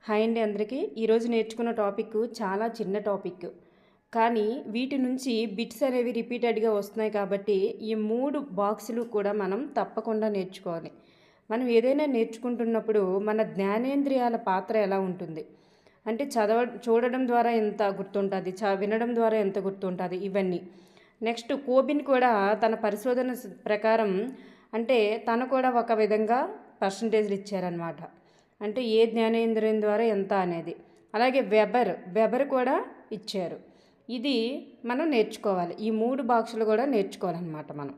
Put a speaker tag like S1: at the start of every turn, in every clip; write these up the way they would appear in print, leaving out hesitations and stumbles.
S1: Hi అండి అందరికీ. ఈరోజు నేర్చుకున్న టాపిక్ చాలా చిన్న టాపిక్, కానీ వీటి నుంచి బిట్స్ అనేవి రిపీటెడ్గా వస్తున్నాయి కాబట్టి ఈ 3 బాక్సులు కూడా మనం తప్పకుండా నేర్చుకోవాలి. మనం ఏదైనా నేర్చుకుంటున్నప్పుడు మన జ్ఞానేంద్రియాల పాత్ర ఎలా ఉంటుంది అంటే చూడడం ద్వారా ఎంత గుర్తుంటుంది, వినడం ద్వారా ఎంత గుర్తుంటుంది, ఇవన్నీ. నెక్స్ట్ కోబిన్ కూడా తన పరిశోధన ప్రకారం అంటే తను కూడా ఒక విధంగా పర్సంటేజ్లు ఇచ్చారనమాట. అంటే ఏ జ్ఞానేంద్రియం ద్వారా ఎంత అనేది. అలాగే వెబర్ కూడా ఇచ్చారు. ఇది మనం నేర్చుకోవాలి. ఈ 3 బాక్సులు కూడా నేర్చుకోవాలన్నమాట మనం.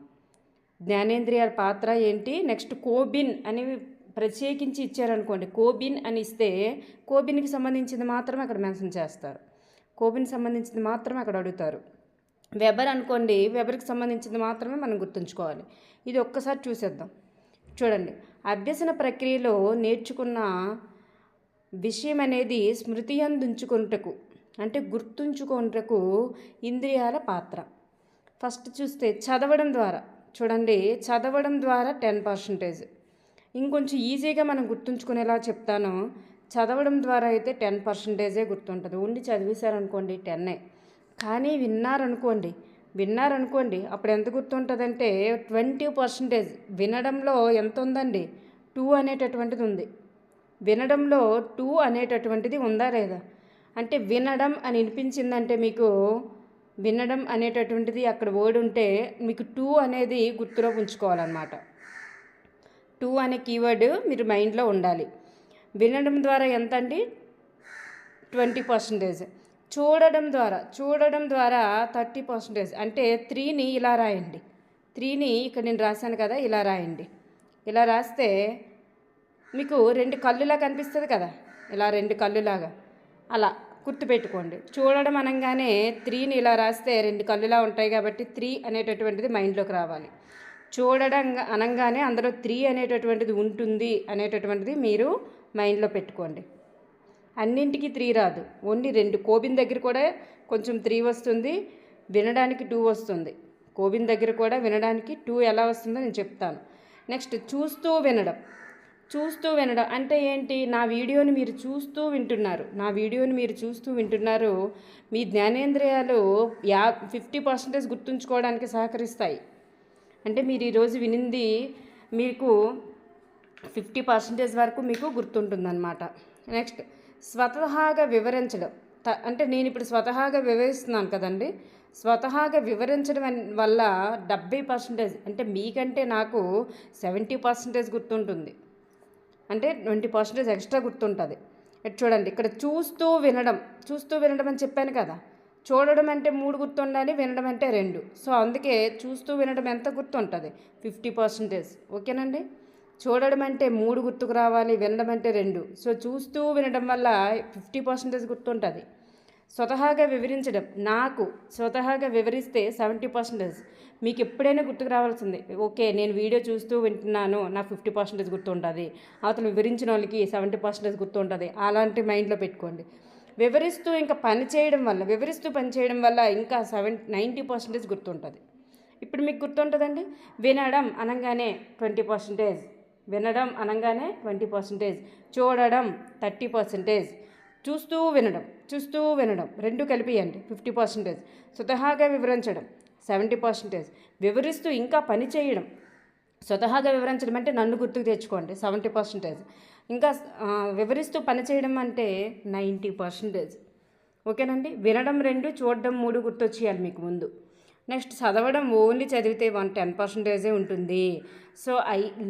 S1: జ్ఞానేంద్రియాల పాత్ర ఏంటి, నెక్స్ట్ కోబిన్ అని ప్రత్యేకించి ఇచ్చారనుకోండి. కోబిన్ అని ఇస్తే కోబిన్కి సంబంధించింది మాత్రమే అక్కడ మెన్షన్ చేస్తారు, కోబిన్ సంబంధించింది మాత్రమే అక్కడ అడుగుతారు. వెబర్ అనుకోండి, వెబర్కి సంబంధించింది మాత్రమే మనం గుర్తుంచుకోవాలి. ఇది ఒక్కసారి చూసేద్దాం. చూడండి, అభ్యసన ప్రక్రియలో నేర్చుకున్న విషయం అనేది స్మృతి అందుంచుకొనుటకు అంటే గుర్తుంచుకొనుటకు ఇంద్రియాల పాత్ర. ఫస్ట్ చూస్తే చదవడం ద్వారా, చూడండి చదవడం ద్వారా 10%. ఇంకొంచెం ఈజీగా మనం గుర్తుంచుకునేలా చెప్తాను. చదవడం ద్వారా అయితే 10%ఏ గుర్తుంటుంది. ఉండి చదివేశారనుకోండి 10. కానీ విన్నారనుకోండి అప్పుడు ఎంత గుర్తుంటుందంటే 20%. వినడంలో ఎంత ఉందండి, 2 అనేటటువంటిది ఉంది. వినడంలో 2 అనేటటువంటిది ఉందా లేదా అంటే వినడం అని వినిపించిందంటే మీకు వినడం అనేటటువంటిది అక్కడ వర్డ్ ఉంటే మీకు 2 అనేది గుర్తులో ఉంచుకోవాలన్నమాట. 2 అనే కీవర్డ్ మీరు మైండ్లో ఉండాలి. వినడం ద్వారా ఎంత అండి, 20%. చూడడం ద్వారా 30%. అంటే 3ని ఇలా రాయండి. 3ని ఇక్కడ నేను రాశాను కదా, ఇలా రాయండి. ఇలా రాస్తే మీకు 2 కళ్ళులా కనిపిస్తుంది కదా, ఇలా 2 కళ్ళులాగా అలా గుర్తుపెట్టుకోండి. చూడడం అనగానే 3ని ఇలా రాస్తే 2 కళ్ళులా ఉంటాయి కాబట్టి 3 అనేటటువంటిది మైండ్లోకి రావాలి. చూడడం అనగానే అందులో 3 అనేటటువంటిది ఉంటుంది అనేటటువంటిది మీరు మైండ్లో పెట్టుకోండి. అన్నింటికి 3 రాదు, ఓన్లీ 2. కోబిన్ దగ్గర కూడా కొంచెం 3 వస్తుంది, వినడానికి 2 వస్తుంది. కోబిన్ దగ్గర కూడా వినడానికి 2 ఎలా వస్తుందో నేను చెప్తాను. నెక్స్ట్ చూస్తూ వినడం అంటే ఏంటి, నా వీడియోని మీరు చూస్తూ వింటున్నారు. మీ జ్ఞానేంద్రియాలు 50% గుర్తుంచుకోవడానికి సహకరిస్తాయి. అంటే మీరు ఈరోజు వినింది మీకు 50% వరకు మీకు గుర్తుంటుందన్నమాట. నెక్స్ట్ స్వతహాగా వివరించడం అంటే నేను ఇప్పుడు స్వతహాగా వివరిస్తున్నాను కదండి. స్వతహాగా వివరించడం వల్ల 70% అంటే మీకంటే నాకు 70% గుర్తుంటుంది. అంటే 20% ఎక్స్ట్రా గుర్తుంటుంది. చూడండి, ఇక్కడ చూస్తూ వినడం అని చెప్పాను కదా. చూడడం అంటే 3 గుర్తుండాలి, వినడం అంటే 2. సో అందుకే చూస్తూ వినడం ఎంత గుర్తుంటుంది, 50%. ఓకేనండి. చూడడం అంటే 3 గుర్తుకు రావాలి, వినడం అంటే 2. సో చూస్తూ వినడం వల్ల 50% గుర్తుంటుంది. స్వతహాగా వివరించడం, నాకు స్వతహాగా వివరిస్తే 70%. మీకు ఎప్పుడైనా గుర్తుకు రావాల్సింది, ఓకే నేను వీడియో చూస్తూ వింటున్నాను, నాకు 50% గుర్తుంటుంది, అవతల వివరించిన వాళ్ళకి 70% గుర్తుంటుంది. అలాంటి మైండ్లో పెట్టుకోండి. వివరిస్తూ పని చేయడం వల్ల ఇంకా 90% గుర్తుంటుంది. ఇప్పుడు మీకు గుర్తుంటుందండి. వినడం అనగానే 20%, వినడం అనగానే 20%, చూడడం 30%, చూస్తూ వినడం 2 కలిపియండి 50%, స్వతహాగా వివరించడం 70%, వివరిస్తూ ఇంకా పని చేయడం. స్వతహాగా వివరించడం అంటే నన్ను గుర్తుకు తెచ్చుకోండి 70%, ఇంకా వివరిస్తూ పని చేయడం అంటే 90%. ఓకేనండి. వినడం 2, చూడడం 3 గుర్తొచ్చేయాలి మీకు ముందు. నెక్స్ట్ చదవడం ఓన్లీ చదివితే 10% ఉంటుంది. సో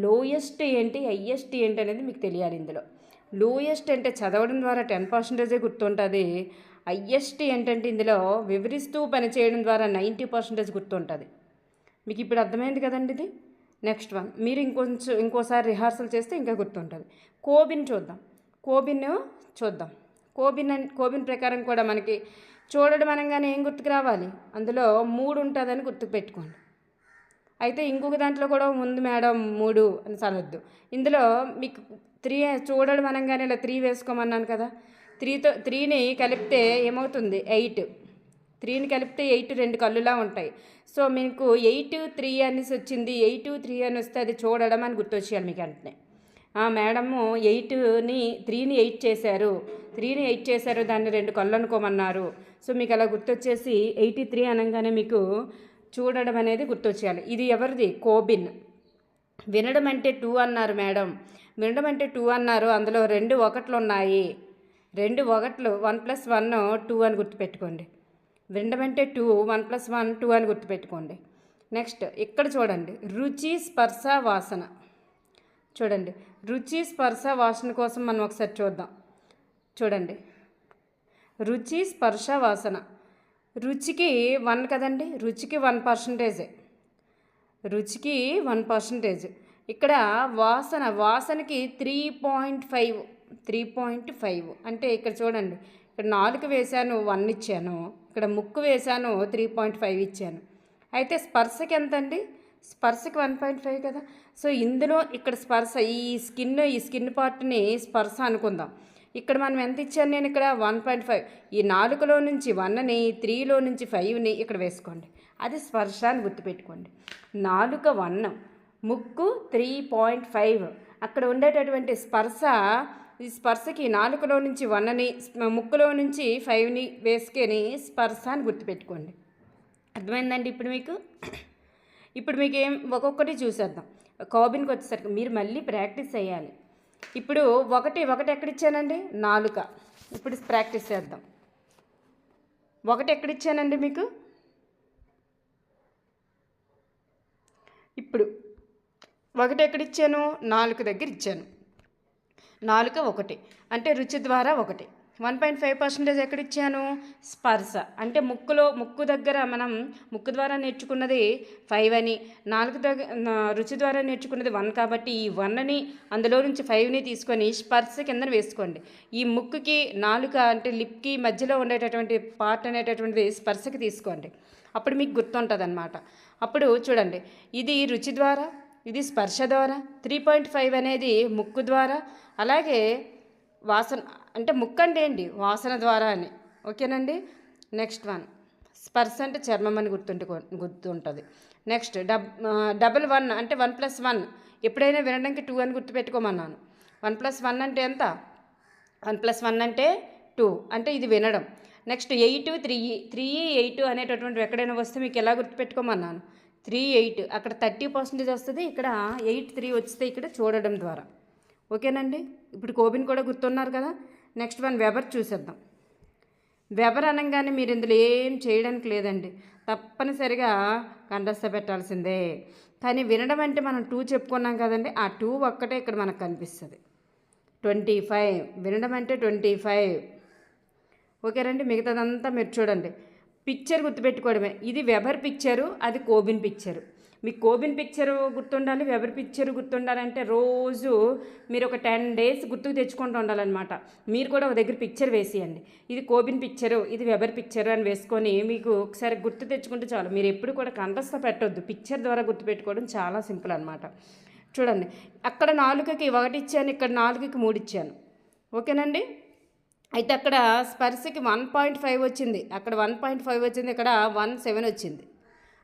S1: లోయెస్ట్ ఏంటి, హైయెస్ట్ ఏంటి అనేది మీకు తెలియాలి. ఇందులో లోయెస్ట్ అంటే చదవడం ద్వారా 10% గుర్తుంటుంది. హైయెస్ట్ ఏంటంటే ఇందులో వివరిస్తూ పనిచేయడం ద్వారా 90% గుర్తుంటుంది. మీకు ఇప్పుడు అర్థమైంది కదండి ఇది. నెక్స్ట్ వన్ మీరు ఇంకోసారి రిహార్సల్ చేస్తే ఇంకా గుర్తుంటుంది. కోబిన్ చూద్దాం. కోబిన్ ప్రకారం కూడా మనకి చూడడం అనగానే ఏం గుర్తుకు రావాలి, అందులో 3 ఉంటుందని గుర్తుకు పెట్టుకోండి. అయితే ఇంకొక దాంట్లో కూడా ఉంది మేడం 3 అని చదవద్దు. ఇందులో మీకు 3 చూడడం అనగానే ఇలా 3 వేసుకోమన్నాను కదా. 3ని కలిపితే ఏమవుతుంది, 8. 3ని కలిపితే 8 2 కళ్ళులా ఉంటాయి. సో మీకు 8 3 అనేసి వచ్చింది. 8 3 అని వస్తే అది చూడడం అని గుర్తొచ్చేయాలి మీకు వెంటనే. మేడము 8ని 3ని 8 చేశారు, 3ని 8 చేశారు, దాన్ని 2 కళ్ళు అనుకోమన్నారు. సో మీకు అలా గుర్తొచ్చేసి 83 అనగానే మీకు చూడడం అనేది గుర్తొచ్చేయాలి. ఇది ఎవరిది? కోబిన్. వినడం అంటే 2 అన్నారు మేడం, వినడం అంటే 2 అన్నారు, అందులో 2 ఒకట్లు ఉన్నాయి, 2 ఒకట్లు 1 + 1 2 అని గుర్తుపెట్టుకోండి. వినడం అంటే 2, 1 + 1 2 అని గుర్తుపెట్టుకోండి. నెక్స్ట్ ఇక్కడ చూడండి, రుచి స్పర్శ వాసన. చూడండి, రుచి స్పర్శ వాసన కోసం మనం ఒకసారి చూద్దాం. చూడండి, రుచి స్పర్శ వాసన. రుచికి 1 కదండి, రుచికి 1%, రుచికి 1%. ఇక్కడ వాసనకి 3.5, 3.5 అంటే ఇక్కడ చూడండి, ఇక్కడ 4 వేశాను 1 ఇచ్చాను, ఇక్కడ ముక్కు వేశాను 3.5 ఇచ్చాను. అయితే స్పర్శకి ఎంత అండి? స్పర్శకి 1.5 కదా. సో ఇందులో ఇక్కడ స్పర్శ, ఈ స్కిన్ పార్ట్ని స్పర్శ అనుకుందాం. ఇక్కడ మనం ఎంత ఇచ్చాను నేను? ఇక్కడ 1.5. ఈ 4లో నుంచి 1ని, 3లో నుంచి 5ని ఇక్కడ వేసుకోండి, అది స్పర్శ అని గుర్తుపెట్టుకోండి. నాలుక 1, ముక్కు 3.5. అక్కడ ఉండేటటువంటి స్పర్శ, ఈ స్పర్శకి 4లో నుంచి 1ని, ముక్కులో నుంచి 5ని వేసుకొని స్పర్శ అని గుర్తుపెట్టుకోండి. అర్థమైందండి ఇప్పుడు మీకు ఒక్కొక్కటి చూసేద్దాం. కోబిన్కి వచ్చేసరికి మీరు మళ్ళీ ప్రాక్టీస్ చేయాలి. ఇప్పుడు ఒకటి ఎక్కడిచ్చానండి? నాలుక. ఇప్పుడు ప్రాక్టీస్ చేద్దాం. ఒకటి ఎక్కడిచ్చానండి మీకు? ఇప్పుడు ఒకటి ఎక్కడిచ్చాను? నాలుక దగ్గర ఇచ్చాను. నాలుక 1 అంటే రుచి ద్వారా 1. 1.5% ఎక్కడిచ్చాను? స్పర్శ అంటే ముక్కు దగ్గర మనం ముక్కు ద్వారా నేర్చుకున్నది 5 అని, రుచి ద్వారా నేర్చుకున్నది 1 కాబట్టి ఈ 1ని అందులో నుంచి 5ని తీసుకొని స్పర్శ కింద వేసుకోండి. ఈ ముక్కుకి నాలుక అంటే లిప్కి మధ్యలో ఉండేటటువంటి పార్ట్ అనేటటువంటిది స్పర్శకి తీసుకోండి, అప్పుడు మీకు గుర్తుంటుంది అన్నమాట. అప్పుడు చూడండి, ఇది రుచి ద్వారా, ఇది స్పర్శ ద్వారా, 3.5 అనేది ముక్కు ద్వారా, అలాగే వాసన అంటే ముక్కు అంటే ఏంటి? వాసన ద్వారా అని. ఓకేనండి. నెక్స్ట్ 1 స్పర్శ అంటే చర్మం అని గుర్తుంటుంది. నెక్స్ట్ 1 అంటే 1 + 1. ఎప్పుడైనా వినడానికి 2 అని గుర్తుపెట్టుకోమన్నాను. 1 + 1 అంటే ఎంత? 1 + 1 అంటే 2, అంటే ఇది వినడం. నెక్స్ట్ 8, 3 8 అనేటటువంటి ఎక్కడైనా వస్తే మీకు ఎలా గుర్తుపెట్టుకోమన్నాను? 3 8, అక్కడ 30% వస్తుంది, ఇక్కడ 8 3 వస్తే ఇక్కడ చూడడం ద్వారా. ఓకేనండి. ఇప్పుడు కోబిన్ కూడా గుర్తున్నారు కదా. నెక్స్ట్ 1 వెబర్ చూసేద్దాం. వెబర్ అనగానే మీరు ఇందులో ఏం చేయడానికి లేదండి, తప్పనిసరిగా కంఠస్థ పెట్టాల్సిందే. కానీ వినడం అంటే మనం 2 చెప్పుకున్నాం కదండి, ఆ 2 ఒక్కటే ఇక్కడ మనకు కనిపిస్తుంది. 25 వినడం అంటే 25. ఓకేనండి. మిగతాదంతా మీరు చూడండి, పిక్చర్ గుర్తుపెట్టుకోవడమే. ఇది వెబర్ పిక్చరు, అది కోబిన్ పిక్చరు. మీకు కోబిన్ పిక్చరు గుర్తుండాలి, వెబర్ పిక్చర్ గుర్తుండాలంటే రోజు మీరు ఒక 10 days గుర్తుకు తెచ్చుకుంటూ ఉండాలన్నమాట. మీరు కూడా ఒక దగ్గర పిక్చర్ వేసేయండి, ఇది కోబిన్ పిక్చరు, ఇది వెబర్ పిక్చరు అని వేసుకొని మీకు ఒకసారి గుర్తు తెచ్చుకుంటే చాలు. మీరు ఎప్పుడు కూడా కంఠస్థ పెట్టొద్దు, పిక్చర్ ద్వారా గుర్తుపెట్టుకోవడం చాలా సింపుల్ అనమాట. చూడండి, అక్కడ 4కి 1 ఇచ్చాను, ఇక్కడ 4కి 3 ఇచ్చాను. ఓకేనండి. అయితే అక్కడ స్పర్శకి 1.5 వచ్చింది, అక్కడ 1.5 వచ్చింది, ఇక్కడ 1.7 వచ్చింది.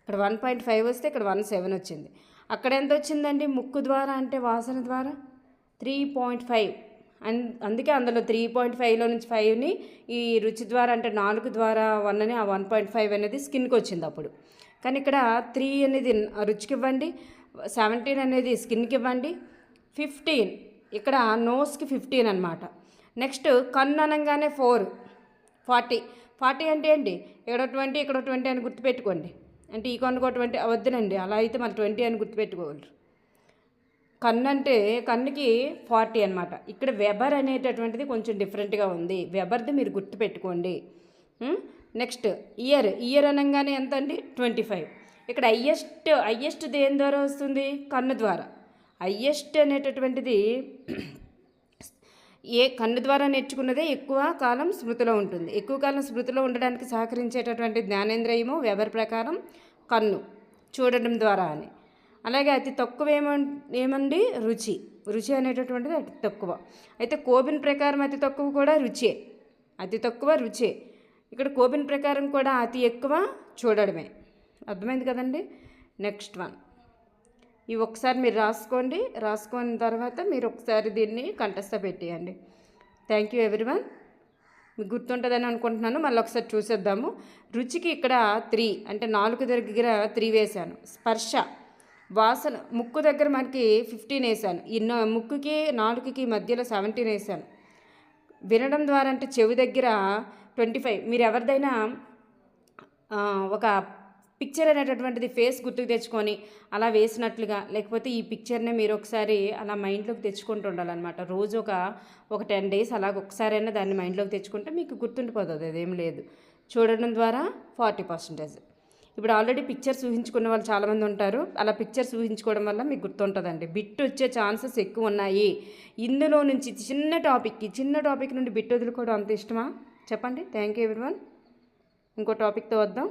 S1: ఇక్కడ 1.5 వస్తే ఇక్కడ 1.7 వచ్చింది. అక్కడ ఎంత వచ్చిందండి? ముక్కు ద్వారా అంటే వాసన ద్వారా 3.5. అందుకే అందులో 3.5లో నుంచి 5ని ఈ రుచి ద్వారా అంటే 4 ద్వారా 1ని, ఆ 1.5 అనేది స్కిన్కి వచ్చింది అప్పుడు. కానీ ఇక్కడ 3 అనేది రుచికి ఇవ్వండి, 17 అనేది స్కిన్కి ఇవ్వండి, 15 ఇక్కడ నోస్కి 15 అనమాట. నెక్స్ట్ కన్ను అనగానే 4, 40 అంటే ఏంటి? ఇక్కడ 20 ఇక్కడ 20 అని గుర్తుపెట్టుకోండి. అంటే ఈ కన్నుకో 20 వద్దునండి, అలా అయితే మరి 20 అని గుర్తుపెట్టుకోగలరు. కన్ను అంటే కన్నుకి 40 అనమాట. ఇక్కడ వెబర్ అనేటటువంటిది కొంచెం డిఫరెంట్గా ఉంది, వెబర్ది మీరు గుర్తుపెట్టుకోండి. నెక్స్ట్ ఇయర్ అనగానే ఎంత అండి? 25. ఇక్కడ హయ్యెస్ట్ దేని ద్వారా వస్తుంది? కన్ను ద్వారా. హయ్యెస్ట్ అనేటటువంటిది కన్ను ద్వారా నేర్చుకున్నదే ఎక్కువ కాలం స్మృతిలో ఉంటుంది. ఎక్కువ కాలం స్మృతిలో ఉండడానికి సహకరించేటటువంటి జ్ఞానేంద్రియము వెబర్ ప్రకారం కన్ను, చూడడం ద్వారా అని. అలాగే అతి తక్కువ ఏమండి? రుచి అనేటటువంటిది అతి తక్కువ. అయితే కోబిన్ ప్రకారం అతి తక్కువ కూడా రుచే, అతి తక్కువ రుచే. ఇక్కడ కోబిన్ ప్రకారం కూడా అతి ఎక్కువ చూడడమే. అర్థమైంది కదండి. నెక్స్ట్ 1 ఇవి ఒకసారి మీరు రాసుకున్న తర్వాత మీరు ఒకసారి దీన్ని కంఠస్థ పెట్టేయండి. Thank you everyone. మీకు గుర్తుంటుందని అనుకుంటున్నాను. మళ్ళీ ఒకసారి చూసేద్దాము. రుచికి ఇక్కడ 3 అంటే 4 దగ్గర 3 వేశాను. స్పర్శ వాసన ముక్కు దగ్గర మనకి 15 వేసాను. ఈ ముక్కుకి 4కి మధ్యలో 17 వేసాను. వినడం ద్వారా అంటే చెవి దగ్గర 25. మీరు ఎవరిదైనా ఒక పిక్చర్ అనేటటువంటిది ఫేస్ గుర్తుకు తెచ్చుకొని అలా వేసినట్లుగా, లేకపోతే ఈ పిక్చర్ని మీరు ఒకసారి అలా మైండ్లోకి తెచ్చుకుంటూ ఉండాలన్నమాట. రోజు ఒక 10 డేస్ అలాగ ఒకసారైనా దాన్ని మైండ్లోకి తెచ్చుకుంటే మీకు గుర్తుండిపోతుంది. అదేం లేదు. చూడడం ద్వారా 40%. ఇప్పుడు ఆల్రెడీ పిక్చర్స్ ఊహించుకున్న వాళ్ళు చాలామంది ఉంటారు. అలా పిక్చర్స్ ఊహించుకోవడం వల్ల మీకు గుర్తుంటుందండి. బిట్ వచ్చే ఛాన్సెస్ ఎక్కువ ఉన్నాయి. ఇందులో నుంచి చిన్న టాపిక్ నుండి బిట్ వదులుకోవడం అంత ఇష్టమా చెప్పండి. Thank you everyone. ఇంకో టాపిక్తో వద్దాం.